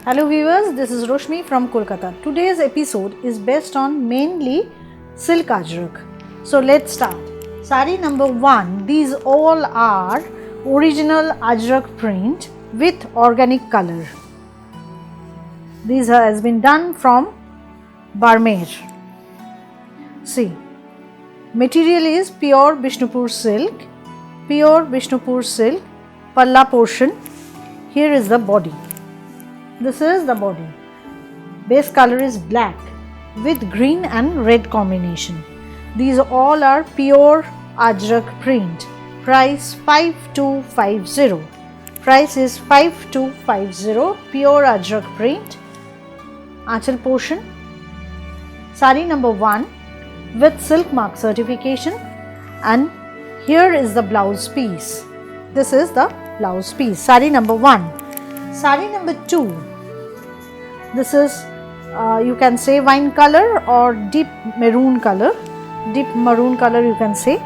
Hello viewers, this is Roshmi from Kolkata. Today's episode is based on mainly silk ajrak. So let's start. Sari number 1, these all are original ajrak print with organic color. This has been done from Barmer. See, material is pure Bishnupur silk, palla portion. Here is the body. This is the body. Base color is black with green and red combination. These all are pure ajrak print. Price 5250. Price is 5250. Pure ajrak print. Aanchal portion. Sari number 1 with silk mark certification, and here is the blouse piece. This is the blouse piece. Sari number 1. Sari number 2, this is you can say wine color or deep maroon color you can say.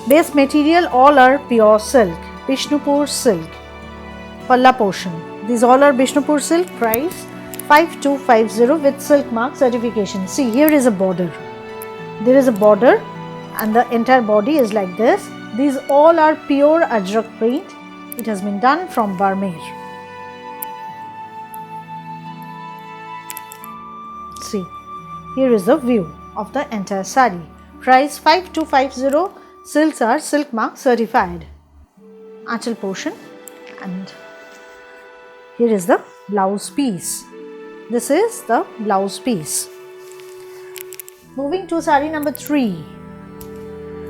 Base material all are pure silk, Bishnupur silk, palla portion. These all are Bishnupur silk. Price 5250 with silk mark certification. See, here is a border. There is a border and the entire body is like this. These all are pure ajrak print. It has been done from Barmer. See, here is the view of the entire sari. Price 5250. Silks are silk mark certified. Aanchal portion, and here is the blouse piece. This is the blouse piece. Moving to sari number 3.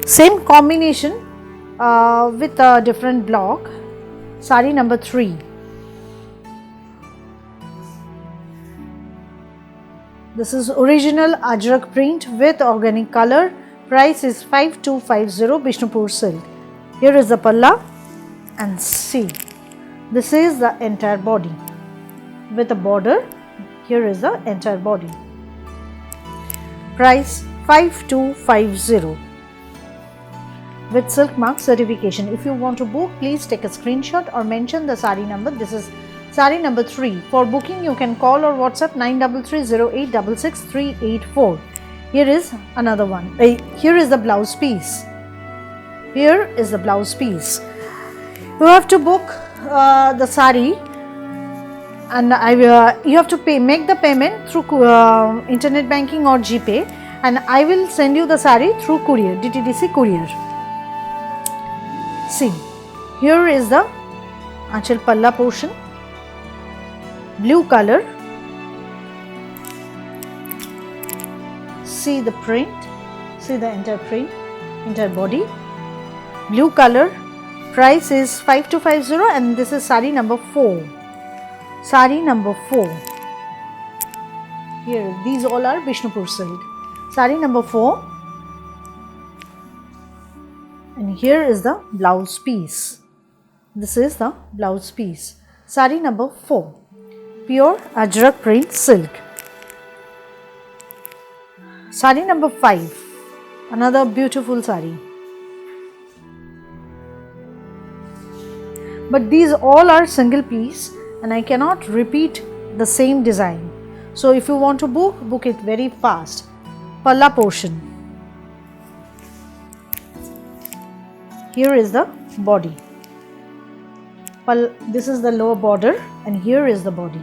Same combination with a different block. Sari number 3. This is original ajrak print with organic color. Price is 5250 Bishnupur silk. Here is the palla, and see, this is the entire body with a border. Here is the entire body. Price 5250 with silk mark certification. If you want to book, please take a screenshot or mention the sari number. This is sari number 3. For booking, you can call or WhatsApp 9330866384. Here is another one. Here is the blouse piece. Here is the blouse piece. You have to book the sari, and you have to make the payment through internet banking or GPay, and I will send you the sari through courier, DTDC courier. See, here is the aanchal palla portion, blue color. See the print, see the entire print, entire body, blue color. Price is 5250, and this is sari number 4. Sari number 4. Here, these all are Bishnupur silk. Sari number 4. And here is the blouse piece. This is the blouse piece. Sari number 4. Pure ajrak print silk. Sari number 5. Another beautiful sari. But these all are single piece, and I cannot repeat the same design. So if you want to book it very fast. Palla portion. Here is the body. This is the lower border, and here is the body.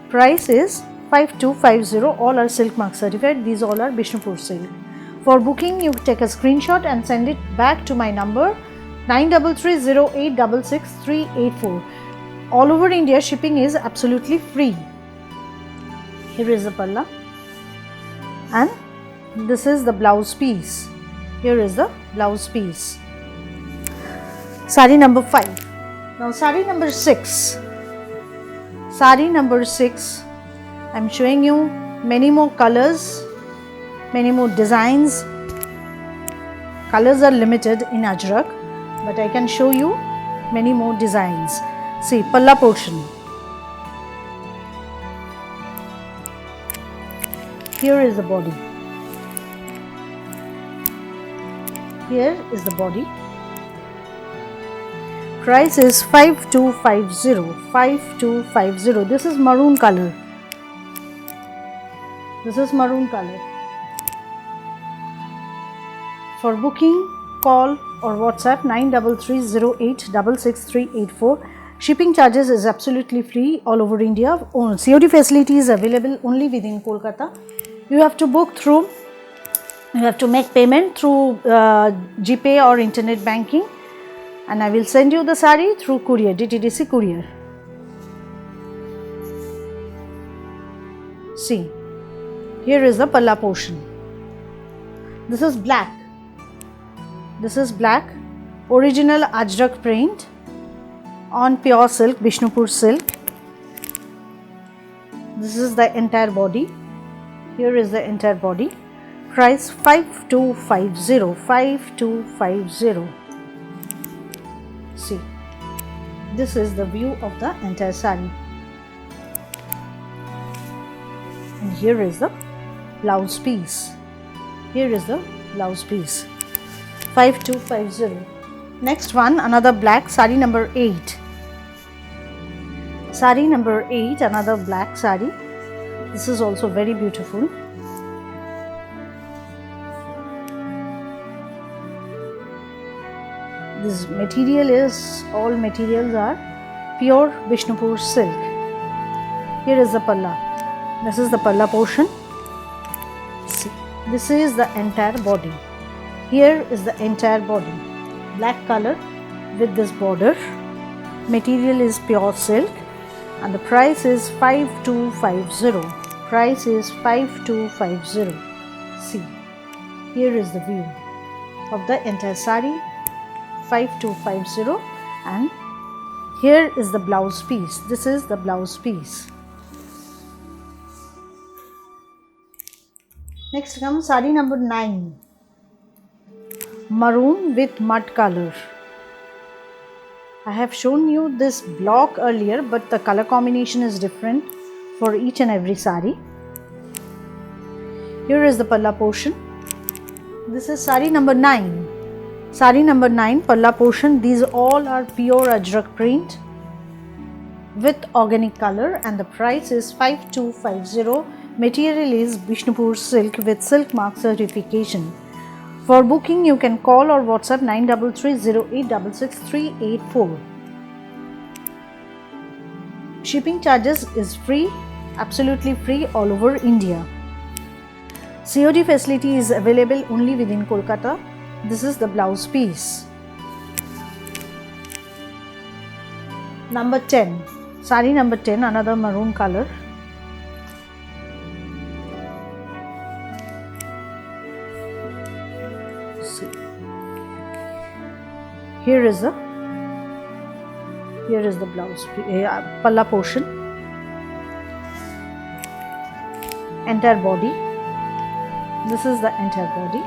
Price is 5250. All are silk mark certified. These all are Bishnupur silk. For booking, you take a screenshot and send it back to my number 9330866384. All over India, shipping is absolutely free. Here is the palla, and this is the blouse piece. Here is the blouse piece. Sari number 5. Now sari number 6. Sari number 6. I am showing you many more colors, many more designs. Colors are limited in ajrak, but I can show you many more designs. See, palla portion. Here is the body. Here is the body. Price is 5250. 5250. This is maroon color. This is maroon color. For booking, call or WhatsApp 9330866384. Shipping charges is absolutely free all over India. COD facility is available only within Kolkata. You have to book through, you have to make payment through GPay or internet banking, and I will send you the sari through courier, DTDC courier. See, here is the palla portion. This is black. This is black, original Ajrak print on pure silk, Bishnupur silk. This is the entire body. Here is the entire body. Price 5250. 5250. See, this is the view of the entire sari. And here is the blouse piece. Here is the blouse piece. 5250. Next one, another black, sari number 8. Sari number 8, another black sari. This is also very beautiful. This material is, all materials are pure Bishnupur silk. Here is the palla. This is the palla portion. See, this is the entire body. Here is the entire body. Black color with this border. Material is pure silk and the price is 5250. Price is 5250. See, here is the view of the entire sari. 5250, and here is the blouse piece. This is the blouse piece. Next comes sari number 9. Maroon with mud color. I have shown you this block earlier, but the color combination is different for each and every sari. Here is the palla portion. This is sari number 9. Sari number 9, palla portion. These all are pure Ajrak print with organic color, and the price is 5250. Material is Bishnupur silk with silk mark certification. For booking, you can call or WhatsApp 9330866384. Shipping charges is free, absolutely free all over India. COD facility is available only within Kolkata. This is the blouse piece. Number 10. Sari number 10, another maroon color. See. Here is the blouse, palla portion. Entire body. This is the entire body.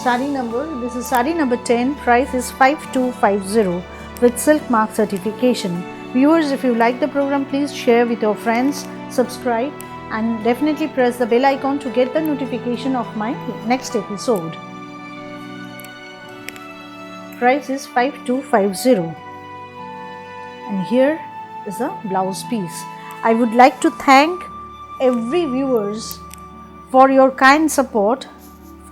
Sari number, this is sari number 10, price is 5250 with silk mark certification. Viewers, if you like the program, please share with your friends, subscribe and definitely press the bell icon to get the notification of my next episode. Price is 5250. And here is the blouse piece. I would like to thank every viewers for your kind support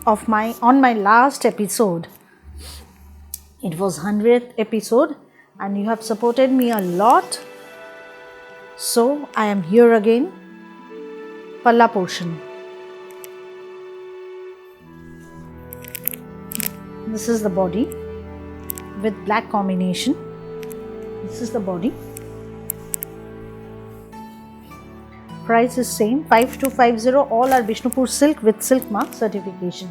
of on my last episode. It was 100th episode and you have supported me a lot. So I am here again. Palla portion. This is the body with black combination. This is the body. Price is same, 5250. All are Bishnupur silk with silk mark certification.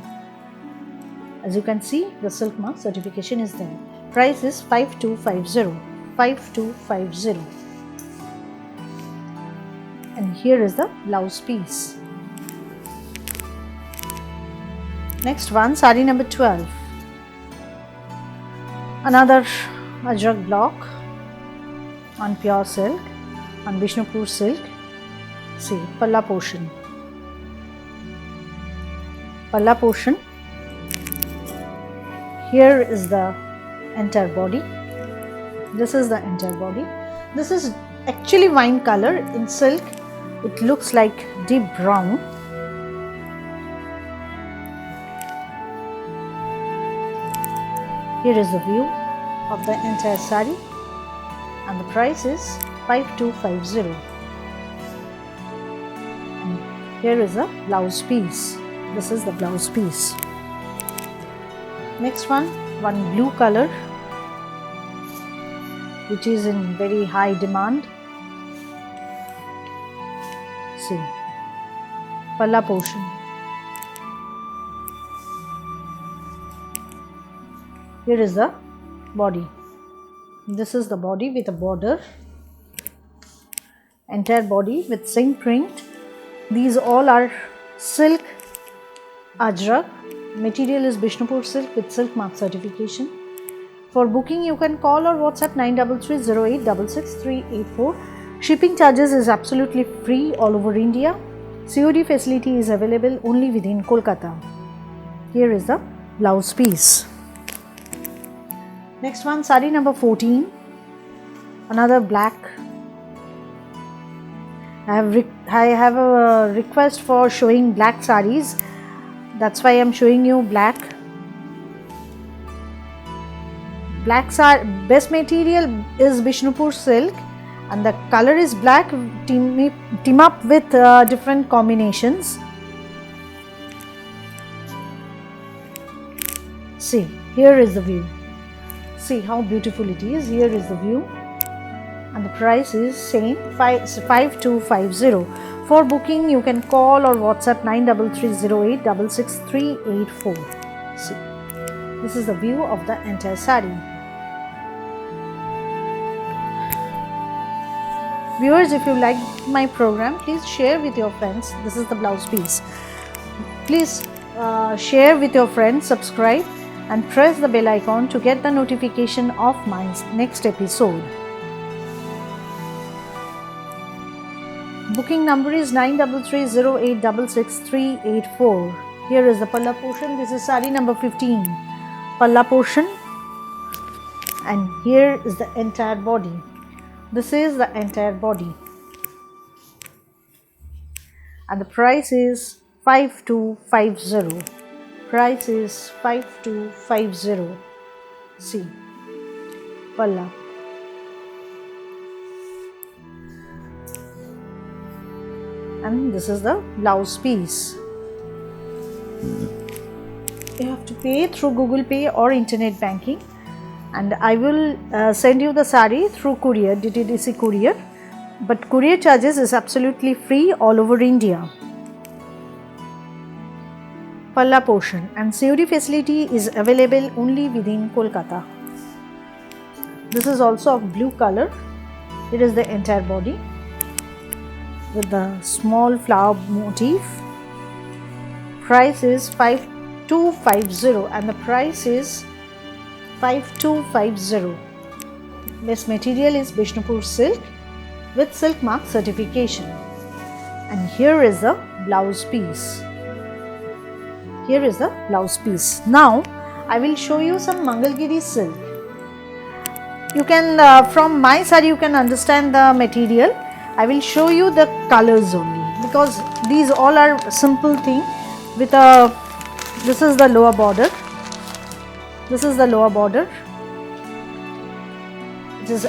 As you can see, the silk mark certification is there. Price is 5250. 5250. And here is the blouse piece. Next one, sari number 12. Another Ajrak block on pure silk, on Bishnupur silk. See, palla portion. Palla portion. Here is the entire body. This is the entire body. This is actually wine color. In silk it looks like deep brown. Here is the view of the entire sari, and the price is 5250. And here is a blouse piece. This is the blouse piece. Next one blue color, which is in very high demand. See, palla portion. Here is the body. This is the body with a border, entire body with same print. These all are silk ajrak. Material is Bishnupur silk with silk mark certification. For booking you can call or WhatsApp 9330866384. Shipping charges is absolutely free all over India. COD facility is available only within Kolkata. Here is the blouse piece. Next one, sari number 14, another black. I have a request for showing black saris. That's why I am showing you black. Best material is Bishnupur silk, and the color is black. Team up with different combinations. See, here is the view. See how beautiful it is. Here is the view, and the price is same 5250. For booking you can call or WhatsApp 9330866384. See, this is the view of the entire sari. Viewers, if you like my program, please share with your friends. This is the blouse piece. Please share with your friends, subscribe and press the bell icon to get the notification of my next episode. Booking number is 9330866384. Here is the palla portion. This is sari number 15, palla portion, and here is the entire body. This is the entire body, and the price is 5250. Price is 5250. See, palla. And this is the blouse piece. You have to pay through Google Pay or internet banking, and I will send you the sari through courier, DTDC courier, but courier charges is absolutely free all over India. Palla portion, and COD facility is available only within Kolkata. This is also of blue color. It is the entire body with the small flower motif. Price is 5250, and the price is 5250. This material is Bishnupur silk with silk mark certification. And here is the blouse piece. Here is the blouse piece. Now I will show you some Mangalgiri silk. You can from my sari you can understand the material. I will show you the colors only, because these all are simple thing with a. This is the lower border. This is the lower border. It is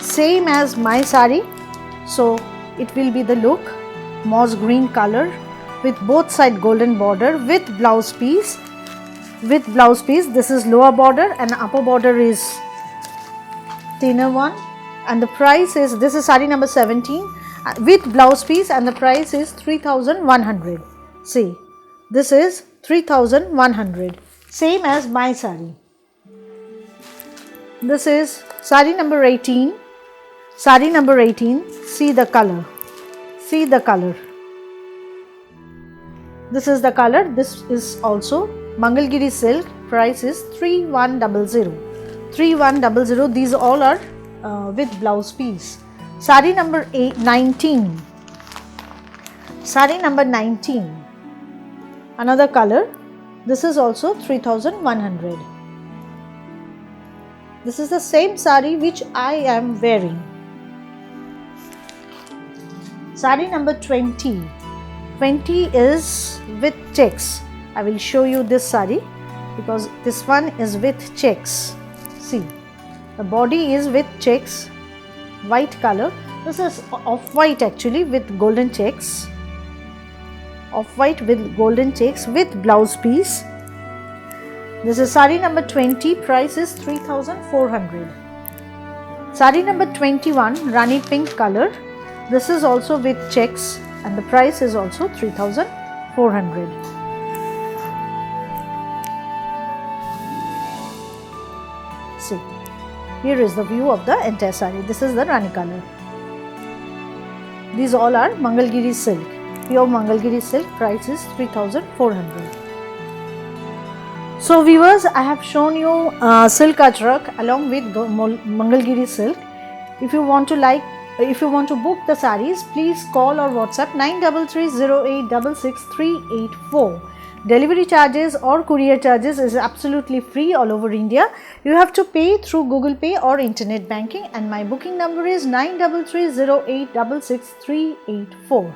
same as my sari, so it will be the look, moss green color with both side golden border with blouse piece. With blouse piece, this is lower border and upper border is thinner one, and the price is, this is sari number 17 with blouse piece, and the price is 3100. See, this is 3100, same as my sari. This is sari number 18. Sari number 18, see the color. See the color. This is the color. This is also Mangalgiri silk. Price is 3100. 3100. These all are with blouse piece. Sari number 19. Sari number 19. Another color. This is also 3100. This is the same sari which I am wearing. Sari number 20. 20 is with checks. I will show you this sari because this one is with checks. See, the body is with checks, white color. This is off-white actually with golden checks. Off-white with golden checks with blouse piece. This is sari number 20, price is 3,400. Sari number 21, Rani pink color. This is also with checks and the price is also 3,400. See, here is the view of the entire sari. This is the Rani color. These all are Mangalgiri silk. Pure Mangalgiri silk, price is 3,400. So viewers, I have shown you silk ajrak along with Mangalgiri silk. If you want to book the sarees, please call or WhatsApp 9330866384. Delivery charges or courier charges is absolutely free all over India. You have to pay through Google Pay or internet banking, and my booking number is 9330866384.